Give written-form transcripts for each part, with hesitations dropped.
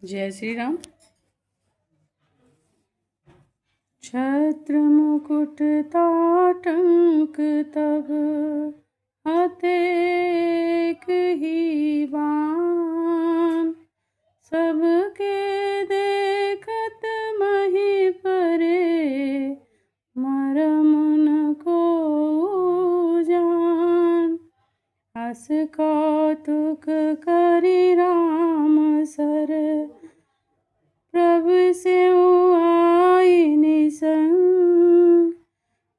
जय श्री राम। छत्र मुकुट ताटंक तब अतेक ही बान, सबके देखत मही परे मरम न को जान। अस कौतुक करि राम सर, प्रभु सिउ आई निसंग।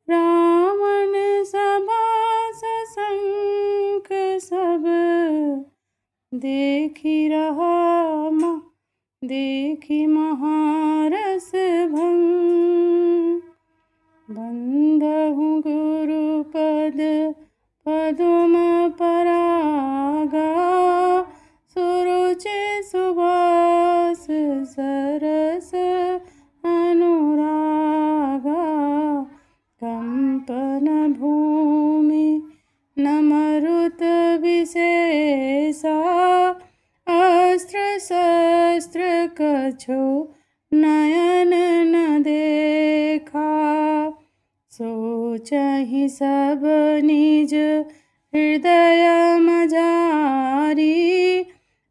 रावण सभा ससंक सब, देखी महारस भंग। बंदहु गुरुपद पदुम परागा, सुरुचि सुबास सरस अनुरागा। कंपन भूमि न मरुत विशेषा, अस्त्र शस्त्र कछो नयन न देखा। सोचहि सब निज हृदय मजारी,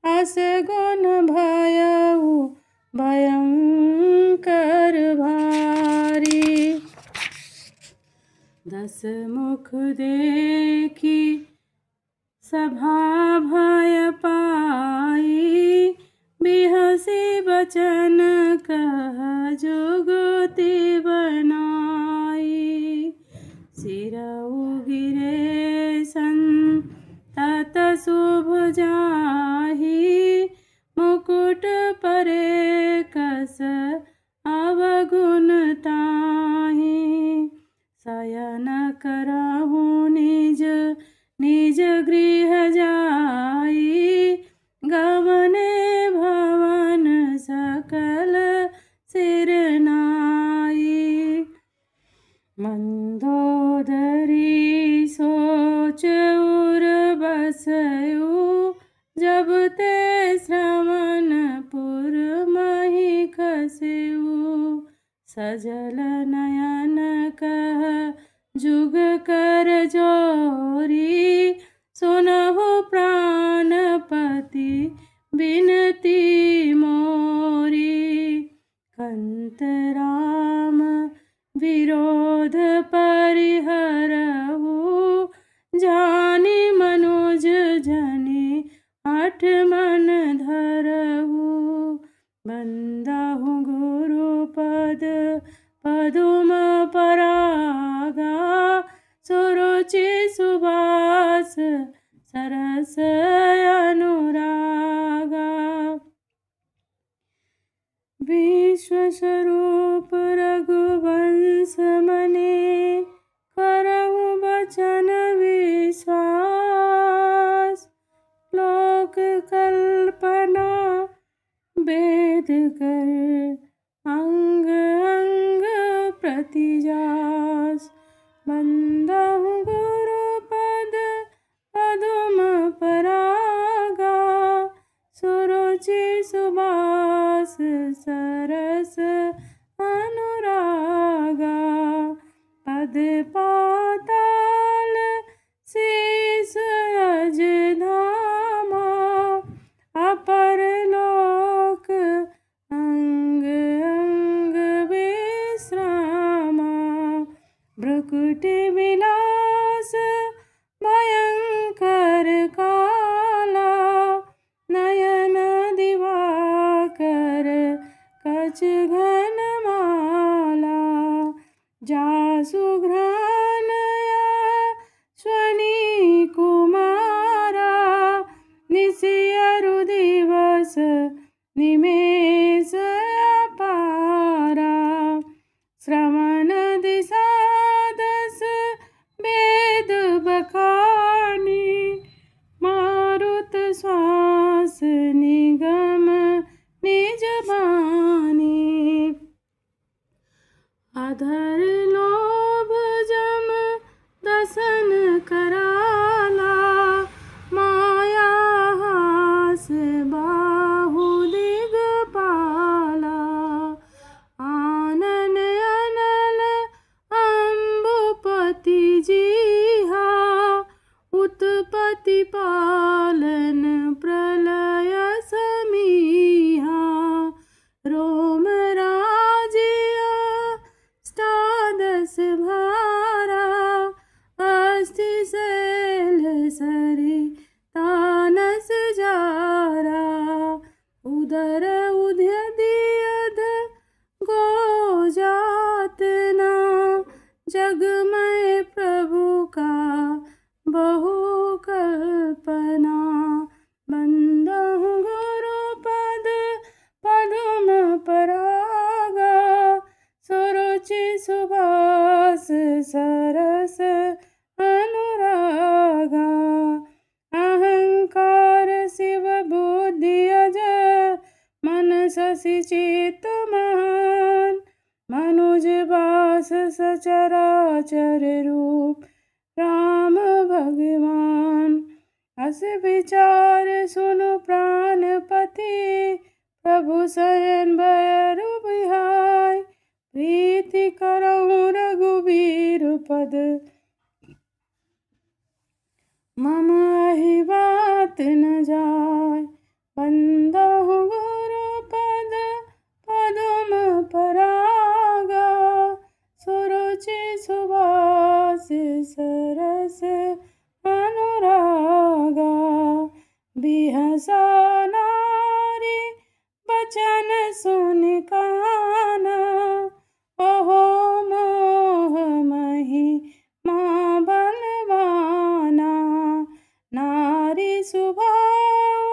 अस गुण भयउ भयंकर भारी। दस मुख देखी सभा भय पाई, बिहसी बचन कह जुगति बनाई। सिरउ गिरे संतत शुभ जाहि, मुकुट परे कस अवगुण ताहि। शयन करहु निज निज गृह जाई, गवने भवन सकल सिर नाई। मंदोदरी सोच उर बसयु, जब ते श्रवणपुर मही खसयु। सजल नयन कह जुग कर जोरी, सुनहु प्राणपति बिनती मोरी। कंत राम विरोध परिहरहु, जानि मनुज जनि हठ मन धरहु। बंदहु गुरुपद पदुम परागा, सुरुचि सुबास सरस अनुरागा। विश्वस्वरूप रघुवंश मने, करहु बचन विश्वास। लोक कल्पना वेद कर, अंग अंग प्रतिजास। बंदहु गुरुपद पदुम परागा, सुरुचि सुबास सरस अनुरागा। पद पाताल शीस अज धामा, अपर लोक अंग अंग विश्रामा। भ्रुकुटि विलास भयंकर काला, नयन दिवाकर कच घन माला। जासु घ्राणया स्वनी कुमारा, निशियरु दिवस निमेष अपारा। श्रवण दिशा दस वेद बखानी, मारुत श्वास निगम निज बानी। अधर लोभ जम दसन कराला, माया हास बाहु दिग उदर उद्यदियद गो जात ना, जग में प्रभु का बहु कल्पना। बंदहु गुरु पद पदुम परागा, सुरुचि सुभास सरस अनुरागा। अहंकार शिव बुद्धि अज, मन शशि चित महान। मनुज बास सचराचर रूप राम भगवान। अस विचार सुनु प्राणपति, प्रभु शरण भयरु बिहाय। प्रीति करऊँ रघुबीर पद, मम अहि बात न जाय। बंदहु गुरु पद पदुम परागा, सुरुचि सुभास सरस अनुरागा। बिहसा नारी बचन सुनि काना, ओहो मोह मही माँ बलवाना। नारी स्वभाव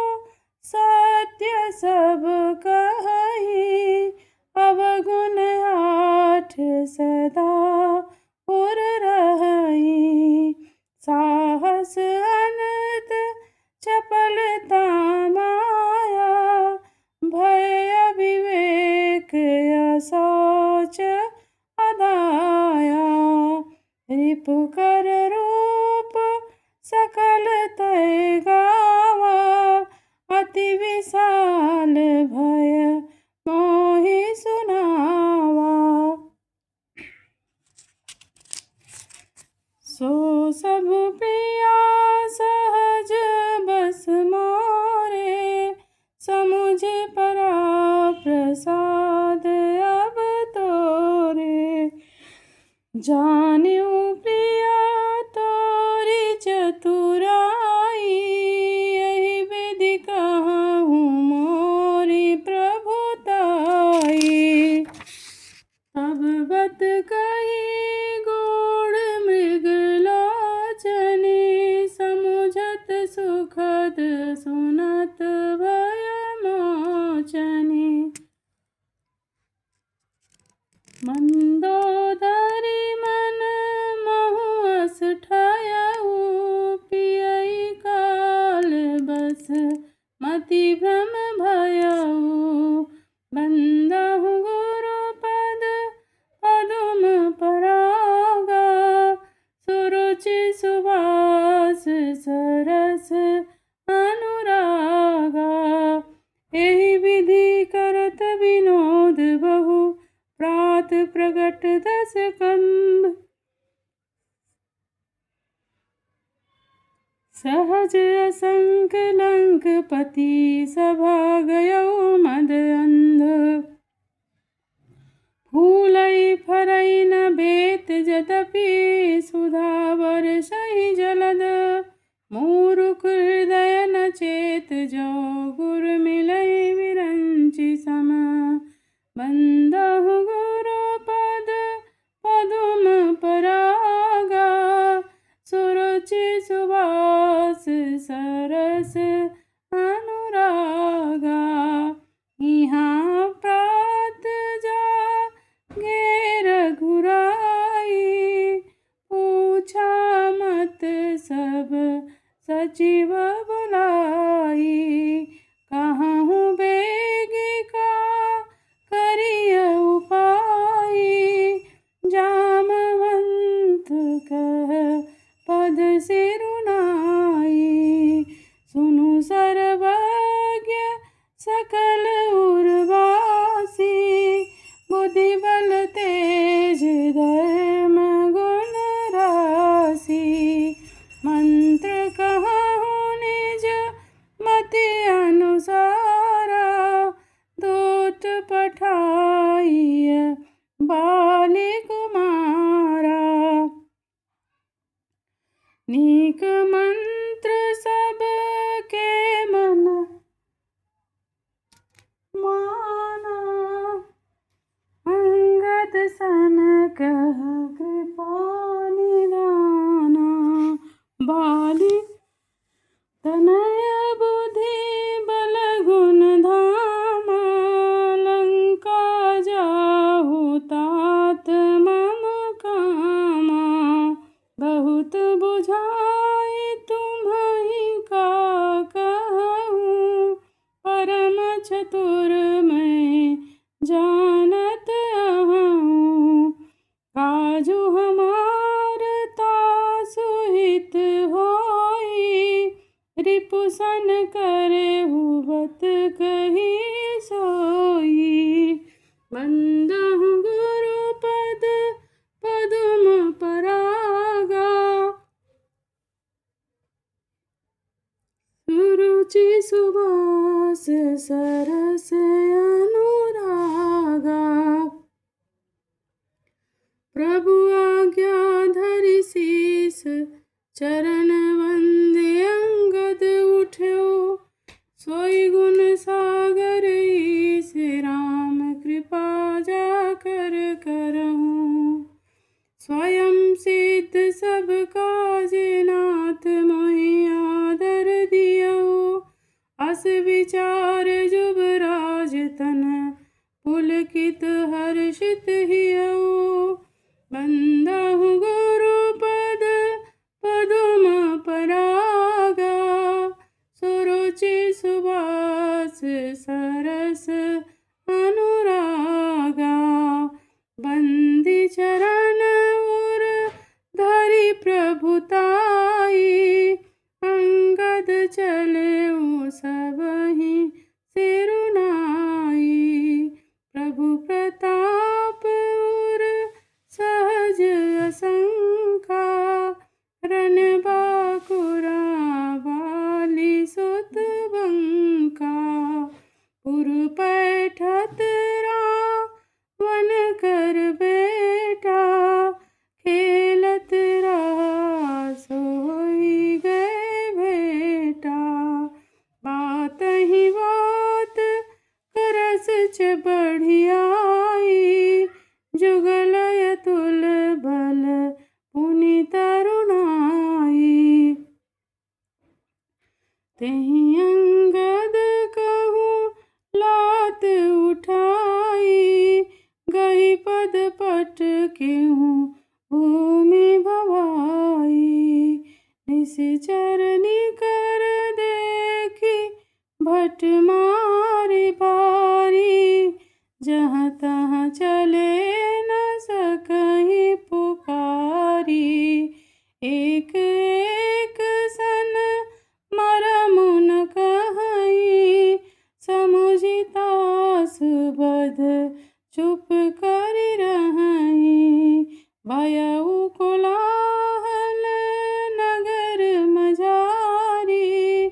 सत्य सब कही, अवगुण आठ सदा पुर रही। साहस अनत चपलता माया, भय अविवेक असौच अदाया। रिपु कर रूप सकल तय गावा, अति विशाल भय मोहि सुनावा। सो सब प्रिया सहज बस मोरे, समुझ परा प्रसाद अब तोरे। जानियो प्रिया तोरी चतुराई, यही विधि कहूँ मोरी प्रभुताई। तब बत कही गूढ़ मृग लोचनी, समुझत सुखद सुनत भय मोचनी। मंदोदरी मन महु अस ठायऊ, पियई काल बस मति भ्रम भयऊ। बंदहु गुरु पद पदुम परागा, सुरुचि सुभास सरस अनुरागा। एहि विधि करत विनोद बहु, प्रात प्रगट दस कंद। सहज असंक लंकपति, सभा गयऊ मद अंध। फूलई फरई न बेत यद्यपि, सुधा बरसई जलद। मूरुख हृदय न चेत जो, गुर मिलई विरंचि सम। बंदहु गुरु पद पदुम परागा, सुरुचि सुभास सरस अनुरागा। यहाँ प्रात जागे रघुराई, पूछा मत सब सचिव बुलाई। कहूँ बेगी का करिय उपाय, जामवंत कह पद सिरुनाई। सुनु सर्वज्ञ सकल उर्वासी, बुद्धि बल तेज धर्म गुण राशि। मंत्र कहूँ निज मति अनुसारा, दूत पठाइय बाली कुमारा। नीक मंत्र सब के मन, कही सोई। बंदहु गुरुपद पदुम परागा, सुरुचि सुवास सरस अनुरागा। प्रभु आज्ञा धरि शीस चरण वंदे अंगद उठ्यो। सोई गुण सागर ईस राम कृपा जाकर करहूँ। स्वयं सिद्ध सब काज नाथ मोहि आदर दियो। अस विचार जुबराज तन पुलकित हर्षित हियो। बंदहु गुरुपद पदुम परागा, सुरुचि सुवास सरस अनुरागा। बंदी चरण उर धरि प्रभुताई, अंगद चले सबहि सिरुनाई। प्रभु प्रताप उर सहज असंका, रन बाकुरा बाली सुत बंका। पुर पैठत रावण कर बेटा, खेलत रहा सोई गए भेटा। बात ही बात करस च बढ़ियाई, जुगलय तुल बल पुनि तरुणाई। तेहि अंगद कहूँ लात उठाई, गई पद पट केहूँ भूमि भवाई। निश्चर निकर देखी भट मारी बारी, जहाँ तहाँ चले न सकहि पुकारी। एक एक सन मरम न कहई, समुझिता सुबध चुप करि रहई। भयउ कोलाहल नगर मझारी,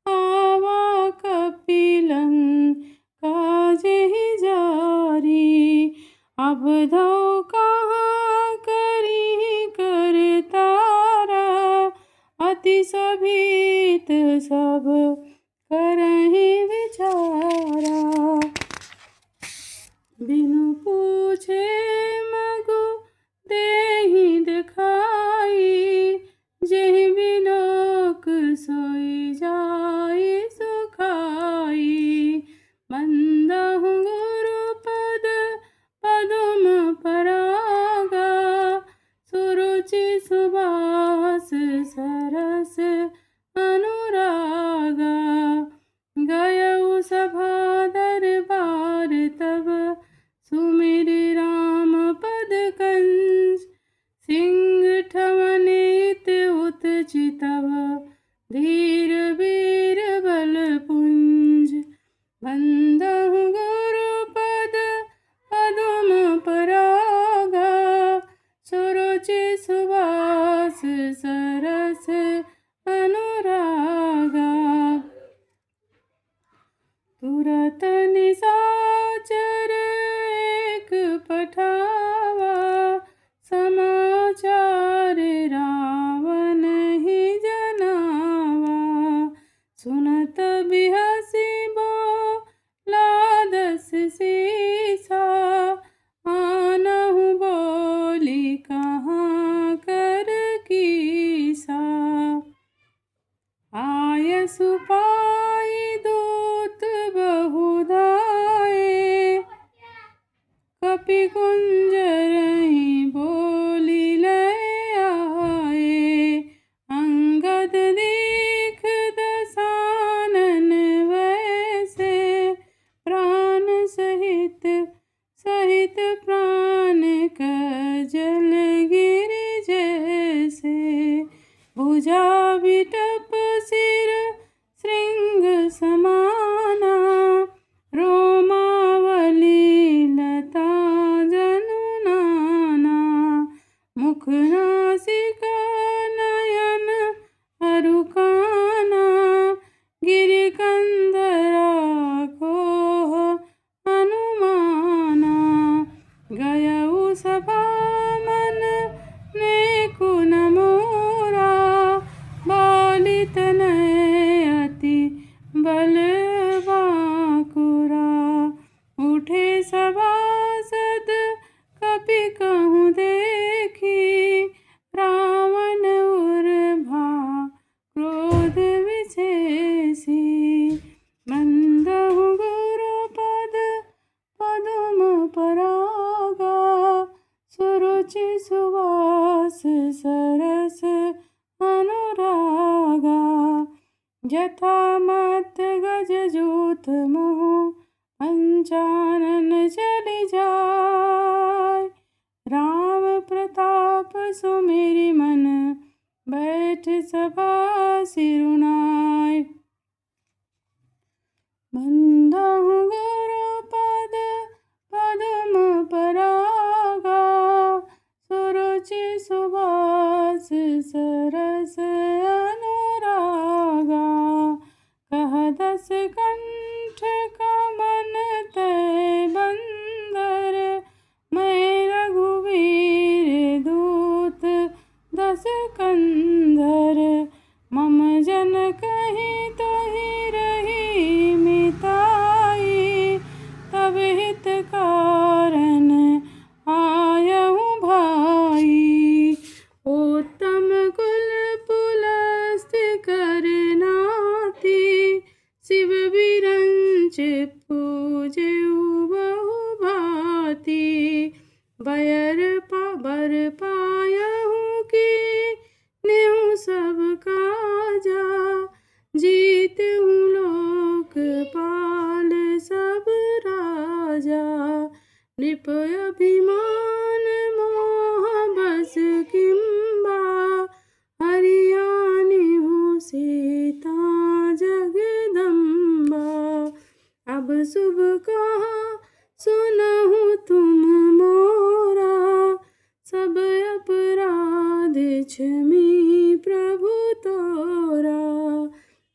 आवा कपिलन काजेहि जारी। अब धौ कहाँ करी कर तारा, अति सभीत सब करहि विचारा। बिनु पूछे मगु देहि दिखाई, जेहि बिलोक सोई जाई सुखाई। बंदहु गुरुपद पदुम परागा, सुरुचि सुवास सरस अनुरागा। गयउ सभा दरबार तब, सुमिरि राम पद कंज। सिंह ठमन इत उत चितव, धीर वीर बल पुंज। बंदहु गुरुपद पदुम परागा, सुरुचि सुवास सरस अनुरागा। तुरत निशाचर एक पठावा, समाचार रावण ही जनावा। सुनत बिहसी बोला दस सीसा, आनहु बोली कहाँ कर कीसा। आय सुपाई दूत बहुधाए, कपि कुंजरहि बोली लय आए। अंगद दीख दसानन वैसे, प्राण सहित सहित प्राण कजल गिरि जैसे। भुजा बिटप सिर श्रृंग समाना, उठे सभासद कपि कहूँ देखी, रावण उर्भा क्रोध विशेषी। मंदहु गुरुपद पदुम परागा, सुरुचि सुवास सरस अनुरागा। यथा मत गज जूथ मोह पंचानन चली जाय, राम प्रताप सुमिरि मन बैठ सभा सिरुनाय। बंधहु गुरुपद पदुम परागा, सुरुचि सुवास सरस अनुरागा। कह दस कंठ कमन तय बंदर, मैं रघुवीर दूत दस कंधर। मम जन कहीं तो ही रही मिताई, तब हित कारण आयहु भाई। उत्तम कुल पुलस्त्य कर नाती, शिव बिरंच पूजेउ बहु भांति। बर पायहु की नेहु सब काजा, जीतहु लोकपाल सब राजा। नृप अभिमान मोह बस किंबा, हरियाणिहु सीता जगदम्बा। अब शुभ कहा सुनहु तुम मोरा, सब अपराध क्षमी प्रभु तोरा।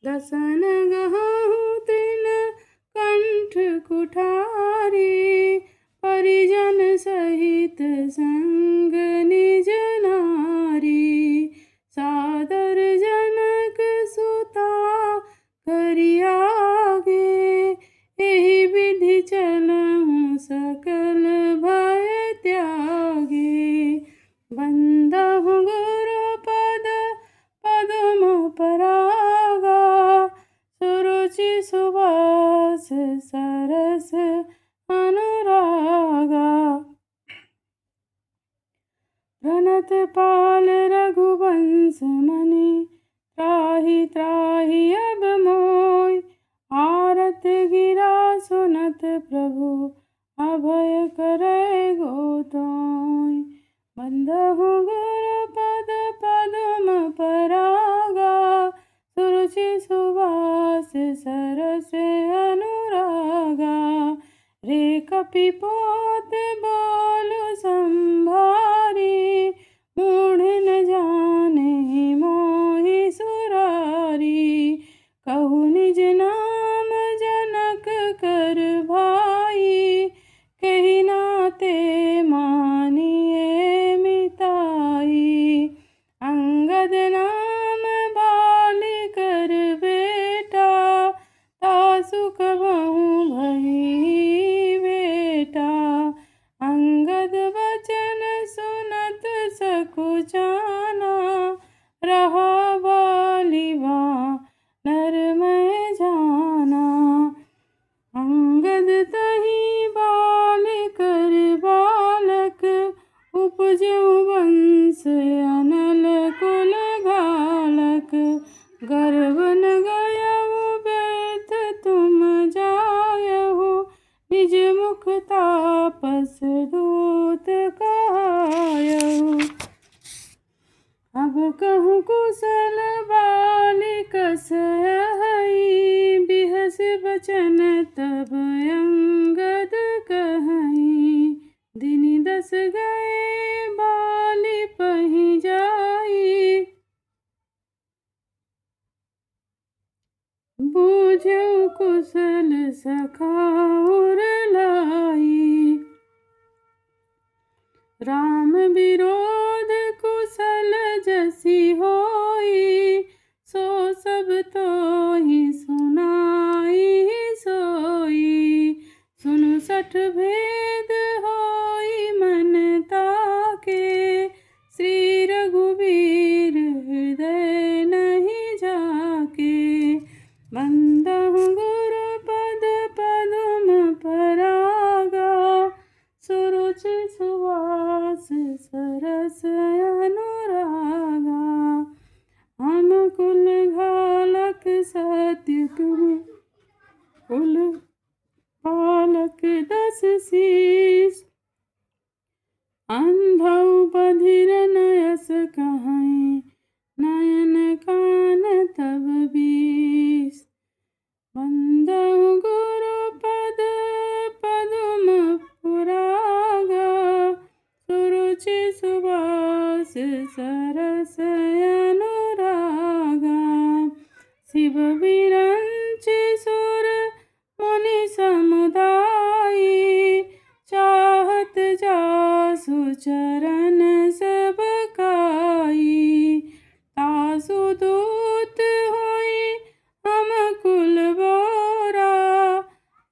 दसन गहहु तृण कंठ कुठारी, परिजन सहित संग निज नारी। सादर जनक सुता करि आगे, एहि विधि चलहु सकल भय त्यागे। बंधहु गुरुपद पदुम परागा, सुरुचि सुवास सरस अनुरागा। प्रणत पाल रघुवंश मणि, त्राहि त्राहि अब मोय। आरत गिरा सुनत प्रभु, अभय करे गोतोय। बंधहु गुरुपद पदुम परागा, सुरुचि सुवास सरस अनुरागा। रे कपिपोत बोलु संभारी, मूढ़ न जाने मोहि सुरारी। कहु निज नाम जनक कर भाई, कहि नाते मानिए मिताई। अंगद नाम बाली कर बेटा, तासु कबहु भई बेटा। अंगद वचन सुनत सकुचाना, रहा बालिवा नरमय जाना। अंगद तहि बाल कर बालक, उपजउ वंश अनल कुल घालक। गर्व न गयउ व्यर्थ तुम जायहु, निज मुख तापस दूत कहायहु। अब कहूँ कुशल बालिकस हई, बिहस बचन तब अंगद कहई। दिन दस गए बाली पहि जाई, बूझऊ कुशल सखा उर लाई। राम विरोध कुशल जसी होई, सो सब तो ही सुनाई सोई। सुनु सठ भेद होई मन ताके, श्री रघुवीर हृदय नहीं जाके। बंदहु गुरु पद पदुम परागा, सुरुचि सुवास सरस अनुरागा। हम कुल घालक सत्य तुम कुल पालक 10 शीस, अंधौ बधिर नयस कहीं नयन कान तब 20। बंदहु गुरु पद पदुम पुरागा, सुरुचि सुवास सरस अनुरागा। शिव विरंच सुर मुनि समुदायी, चाहत जासु चरण सब काई। तासु दूत होई हम कुल बोरा,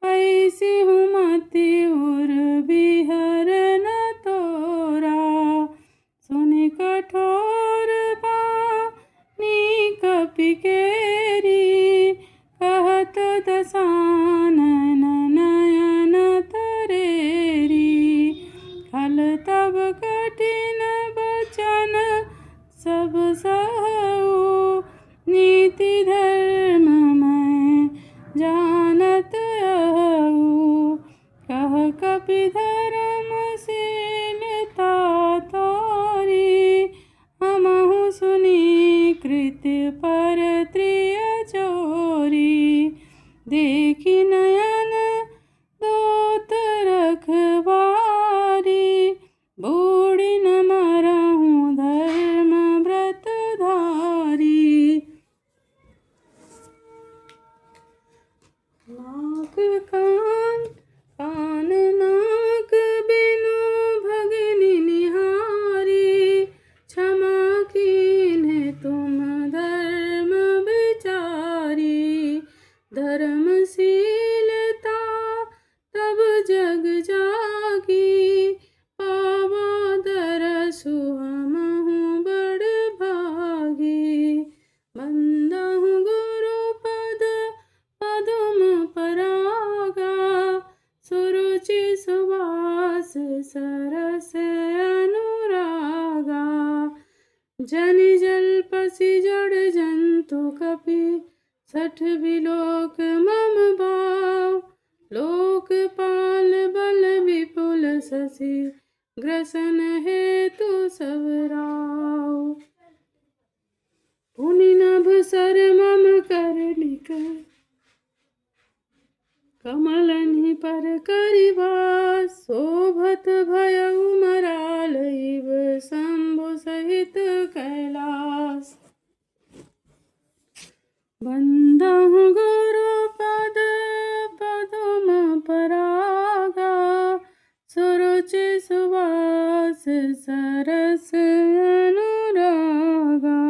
ऐसी हुमति उर बिहर न तोरा। सुनि कठोर बानी कपि केरी, कहत दसानन नयन तरेरी। खल तब कठिन बचन सब सहु, नीति धर्म मैं जानत अहु। कह कपि धर्मशीलता तोरी, हमहु सुनी कृत्य पर त्रिय चोरी। देखी नयन दोत रखवारी, बूढ़ी न मरहूँ धर्म व्रत धारी। नाक कान कान नाक बिनु भगनि निहारी, क्षमा कीन्हे तुम धर्म विचारी। धर्मशीलता तब जग जागी, पावा दरसु हमहु बड़ भागी। बंदहु गुरु पद पदुम परागा, सुरुचि सुवास सरस अनुरागा। जनि जल्पसि जड़ जंतु कपि, सठ बिलोक मम भाव। लोकपाल बल विपुल शशि, ग्रसन हेतु सब राव। पुनि नभ सर मम कर निकर, कमलनि पर करि वास। शोभत भयउ मराल इव, शंभु सहित कैलास। बंदहु गुरु पद पदुम परागा, सुरुचि सुवास सरस अनुरागा।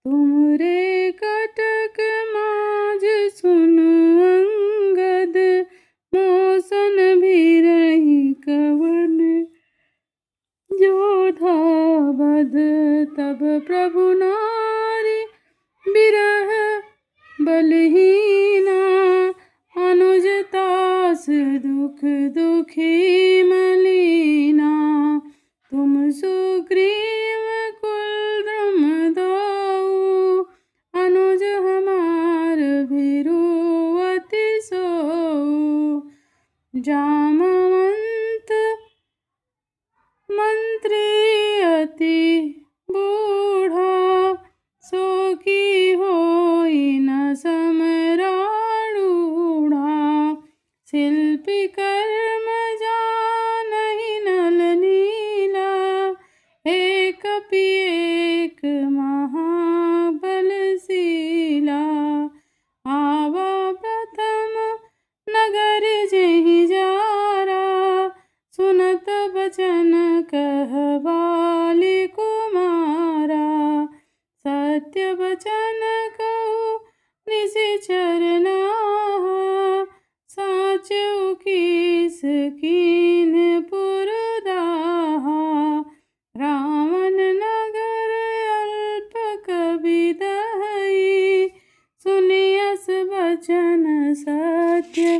तुमरे कटक माज सुनु अंगद, मोसन भी रही कवन जोधा बध। तब प्रभु नारी बिरह बलहीना, अनुजतास दुख दुखी मलीना। तुम सुग्रीव कुल द्रुम दो, अनुज हमार भिरुवति सोऊ। जामवंत मंत्री अति बूढ़ा, सो की होई न समराणूढ़ा। शिल्पी कर्म जानहि नल नीला, एक कपि एक महाबलशीला। आवा प्रथम नगर जेहि जारा, सुनत बचन कहवाली कुमारा। सत्य वचन कहु निशिचर नाहा, साचु की कीन पुरदाहा, रावण नगर अल्प कबि दही, सुनियस बचन सत्य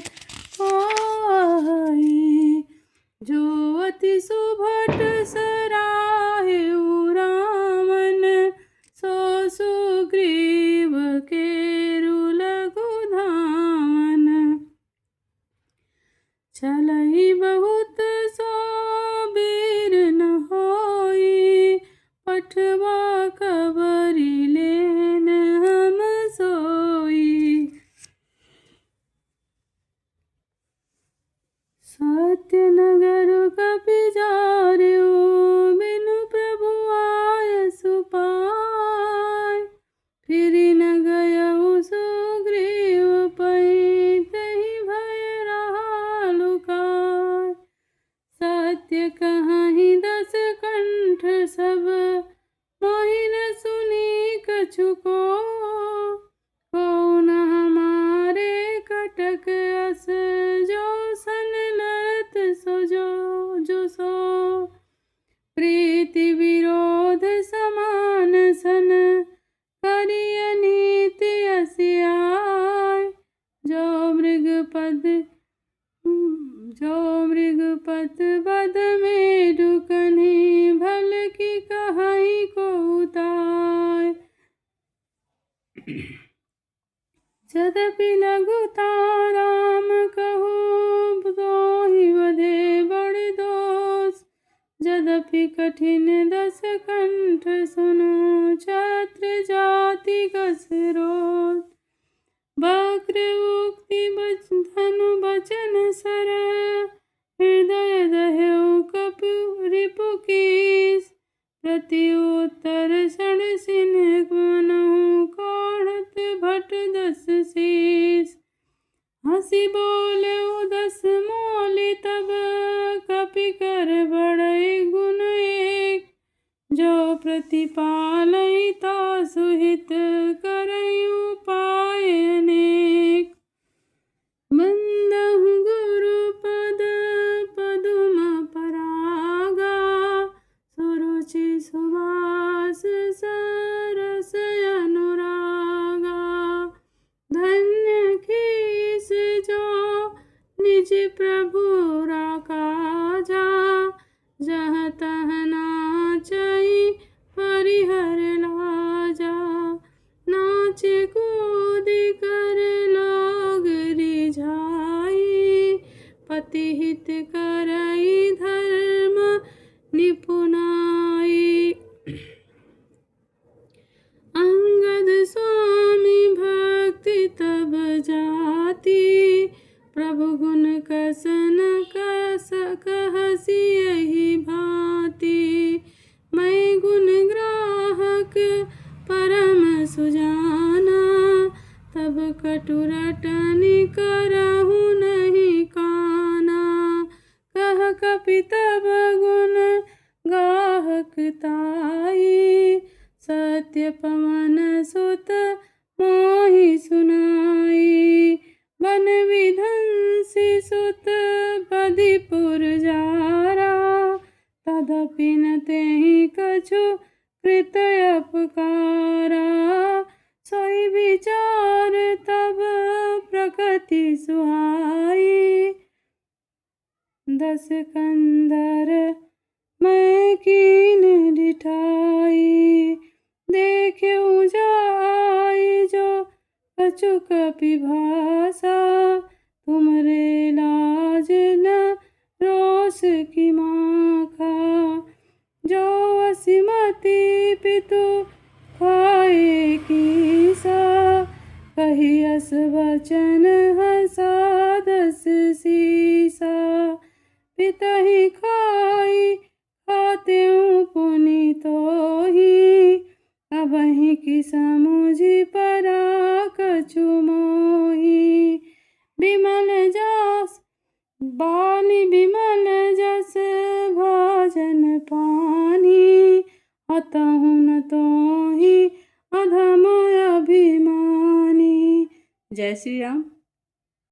पाई। जो अति सुभट सराहे रावण, सो सुग्रीव केरु लघु धावन। चलई बहुत सो बीर न होई, पठवा कबरी लेन हम सोई। सत्य नगर कपि जार्यो, बिनु प्रभु आय सुपाय। फिरि न गयउ सुग्रीव पै, तहि भय रहा लुकाय। सत्य कहहि दस कंठ सब, मोहि न सुनी कछु को। कौन हमारे कटक अस, जो सन लरत सो जो सो। प्रीति विरोध समान सन, करिय नीति असियाय। जो मृगपत बद में ढुकनि, भल की कहई को उताय। यद्यपि लघुता राम कहूँ, दोहि बधे बड़ दोष। यद्यपि कठिन दस कंठ सुनो, क्षत्र जाति कस रोष। वक्र उक्ति धनु बचन सर, हृदय दह्यउ कपि रिपु कीस। प्रति उत्तर षण सिन मनहु, काढ़त भट दस शीस। हंसी बोले दस मोली तब, कपि कर बड़े गुण एक। जो प्रतिपालई तासु हित, करई उपाय अनेक। बंदहु गुरु पद पदुम परागा, सुरुचि सुवास सरस अनुरागा। धन्य खीस जो निज प्रभु राकाजा, जहाँ तहाँ नाचई परिहर लाजा। नाचे कूदि कर लोग रिझाई, पति हित करई धर्म निपुनाई। अंगद स्वामी भक्ति तब जाति, प्रभु गुण कसन कहसी यही भांति। मैं गुण ग्राहक परम सुजाना, तब कटु रटनि करहु नहीं काना। कह कपि तब गुण गाहक ताई, सत्य पवन सुत मोहि सुनाई। बन विधंसी सुत बधिपुर जारा, तदपि न तेहि कछु कृत अपकारा। सोई विचार तब प्रकृति सुहाई, दस कंदर मैं कीन डिठाई। देख्यऊ जाई जो कछु कपि भाषा, तुमरे लाज न रोष की माखा। जो असिमति पितु खाए कीसा, कहियस वचन हंसा दस सीसा। पितहि खाई खातेउ पुनि तोहि, अबहि की समुझि परा कछु मोहि। विमल जस बानी विमल जस भोजन पानी, अतहु न तोहि अधम अभिमानी। जय श्री राम।